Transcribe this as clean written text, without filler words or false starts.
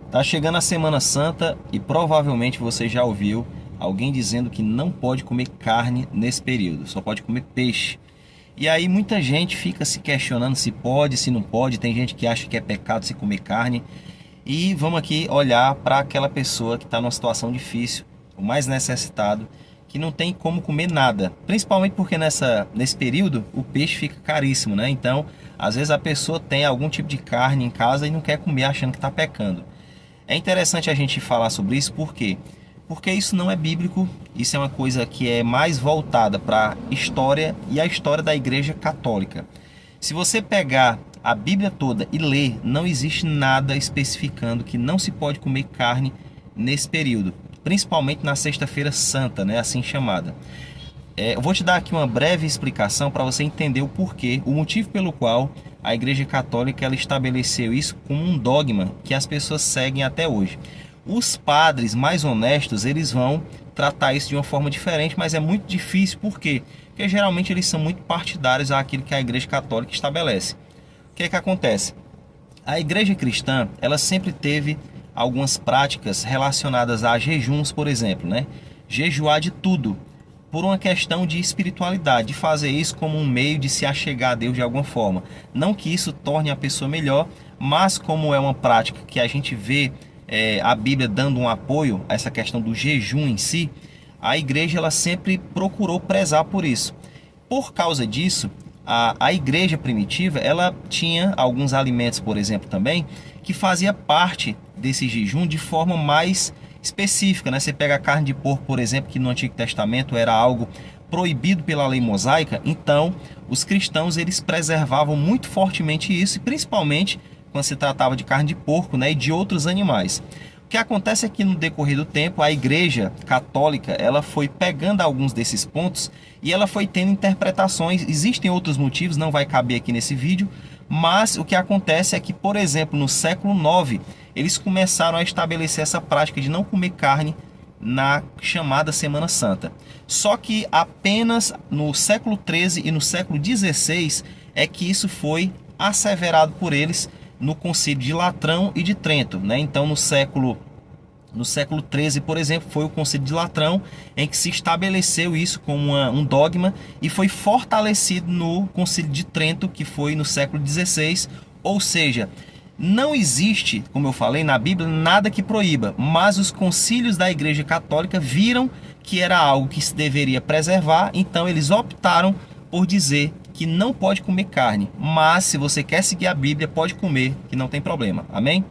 Tá chegando a Semana Santa e provavelmente você já ouviu alguém dizendo que não pode comer carne nesse período, só pode comer peixe. E aí muita gente fica se questionando se pode, se não pode. Tem gente que acha que é pecado se comer carne. E vamos aqui olhar para aquela pessoa que está numa situação difícil, o mais necessitado, que não tem como comer nada. Principalmente porque nesse período o peixe fica caríssimo, né? Então, às vezes a pessoa tem algum tipo de carne em casa e não quer comer achando que está pecando. É interessante a gente falar sobre isso, por quê? Porque isso não é bíblico, isso é uma coisa que é mais voltada para a história e a história da Igreja Católica. Se você pegar a Bíblia toda e ler, não existe nada especificando que não se pode comer carne nesse período, principalmente na Sexta-feira Santa, né, assim chamada. Eu vou te dar aqui uma breve explicação para você entender o porquê, o motivo pelo qual a Igreja Católica ela estabeleceu isso como um dogma que as pessoas seguem até hoje. Os padres mais honestos, eles vão tratar isso de uma forma diferente, mas é muito difícil, por quê? Porque geralmente eles são muito partidários àquilo que a Igreja Católica estabelece. O que é que acontece? A Igreja Cristã, ela sempre teve algumas práticas relacionadas a jejuns, por exemplo, né? Jejuar de tudo, por uma questão de espiritualidade, de fazer isso como um meio de se achegar a Deus de alguma forma. Não que isso torne a pessoa melhor, mas como é uma prática que a gente vê a Bíblia dando um apoio a essa questão do jejum em si, a igreja ela sempre procurou prezar por isso. Por causa disso, a igreja primitiva ela tinha alguns alimentos, por exemplo, também, que fazia parte desse jejum de forma mais específica, né? Você pega a carne de porco, por exemplo, que no Antigo Testamento era algo proibido pela lei mosaica, então os cristãos eles preservavam muito fortemente isso, e principalmente quando se tratava de carne de porco, né, e de outros animais. O que acontece é que no decorrer do tempo a Igreja Católica ela foi pegando alguns desses pontos e ela foi tendo interpretações. Existem outros motivos, não vai caber aqui nesse vídeo, mas o que acontece é que, por exemplo, no século IX, eles começaram a estabelecer essa prática de não comer carne na chamada Semana Santa. Só que apenas no século XIII e no século XVI é que isso foi asseverado por eles no Concílio de Latrão e de Trento, né? Então no século XIII, por exemplo, foi o Concílio de Latrão em que se estabeleceu isso como um dogma e foi fortalecido no Concílio de Trento, que foi no século XVI. Ou seja, não existe, como eu falei na Bíblia, nada que proíba, mas os concílios da Igreja Católica viram que era algo que se deveria preservar, então eles optaram por dizer que não pode comer carne, mas se você quer seguir a Bíblia, pode comer, que não tem problema. Amém?